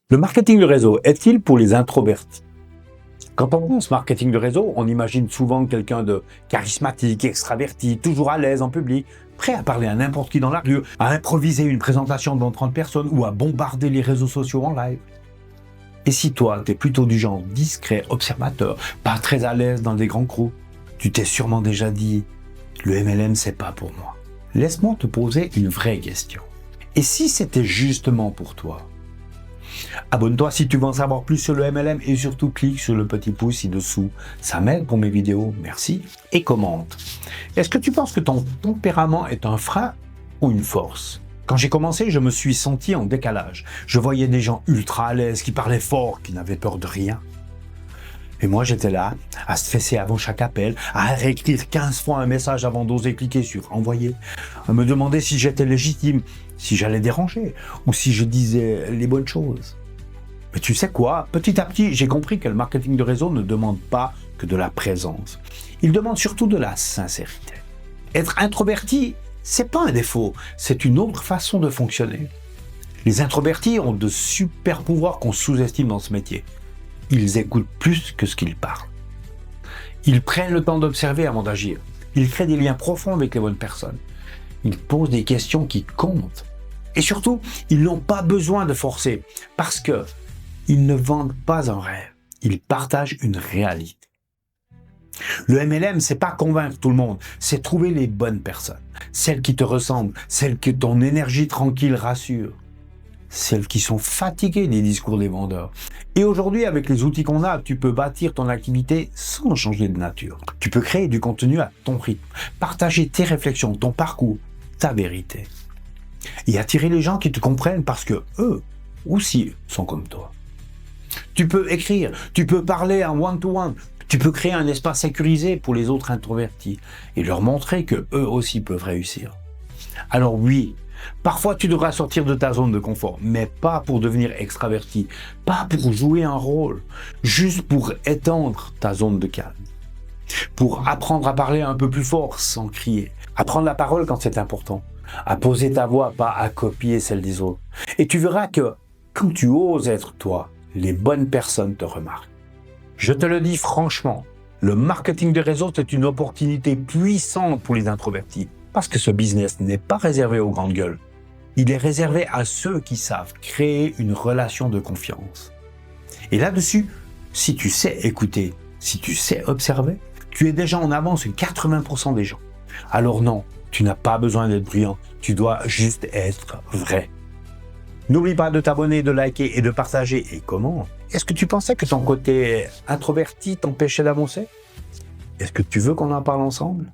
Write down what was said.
Le marketing de réseau est-il pour les introvertis? Quand on pense marketing de réseau, on imagine souvent quelqu'un de charismatique, extraverti, toujours à l'aise en public, prêt à parler à n'importe qui dans la rue, à improviser une présentation devant 30 personnes ou à bombarder les réseaux sociaux en live. Et si toi, t'es plutôt du genre discret, observateur, pas très à l'aise dans des grands groupes, tu t'es sûrement déjà dit « le MLM, c'est pas pour moi ». Laisse-moi te poser une vraie question. Et si c'était justement pour toi? Abonne-toi si tu veux en savoir plus sur le MLM et surtout clique sur le petit pouce ci-dessous. Ça m'aide pour mes vidéos, merci. Et commente. Est-ce que tu penses que ton tempérament est un frein ou une force? Quand j'ai commencé, je me suis senti en décalage. Je voyais des gens ultra à l'aise, qui parlaient fort, qui n'avaient peur de rien. Et moi, j'étais là, à stresser avant chaque appel, à réécrire 15 fois un message avant d'oser cliquer sur « Envoyer », à me demander si j'étais légitime, si j'allais déranger, ou si je disais les bonnes choses. Mais tu sais quoi? Petit à petit, j'ai compris que le marketing de réseau ne demande pas que de la présence. Il demande surtout de la sincérité. Être introverti, c'est pas un défaut, c'est une autre façon de fonctionner. Les introvertis ont de super pouvoirs qu'on sous-estime dans ce métier. Ils écoutent plus que ce qu'ils parlent. Ils prennent le temps d'observer avant d'agir. Ils créent des liens profonds avec les bonnes personnes. Ils posent des questions qui comptent. Et surtout, ils n'ont pas besoin de forcer parce qu'ils ne vendent pas un rêve. Ils partagent une réalité. Le MLM, c'est pas convaincre tout le monde, c'est trouver les bonnes personnes. Celles qui te ressemblent, celles que ton énergie tranquille rassure. Celles qui sont fatiguées des discours des vendeurs. Et aujourd'hui, avec les outils qu'on a, tu peux bâtir ton activité sans changer de nature. Tu peux créer du contenu à ton rythme, partager tes réflexions, ton parcours, ta vérité. Et attirer les gens qui te comprennent parce que eux aussi sont comme toi. Tu peux écrire, tu peux parler en one-to-one, tu peux créer un espace sécurisé pour les autres introvertis et leur montrer que eux aussi peuvent réussir. Alors oui, parfois tu devras sortir de ta zone de confort, mais pas pour devenir extraverti, pas pour jouer un rôle, juste pour étendre ta zone de calme. Pour apprendre à parler un peu plus fort sans crier, à prendre la parole quand c'est important, à poser ta voix, pas à copier celle des autres. Et tu verras que quand tu oses être toi, les bonnes personnes te remarquent. Je te le dis franchement, le marketing de réseau, c'est une opportunité puissante pour les introvertis. Parce que ce business n'est pas réservé aux grandes gueules. Il est réservé à ceux qui savent créer une relation de confiance. Et là-dessus, si tu sais écouter, si tu sais observer, tu es déjà en avance sur 80% des gens. Alors non, tu n'as pas besoin d'être brillant, tu dois juste être vrai. N'oublie pas de t'abonner, de liker et de partager. Et comment? Est-ce que tu pensais que ton côté introverti t'empêchait d'avancer? Est-ce que tu veux qu'on en parle ensemble?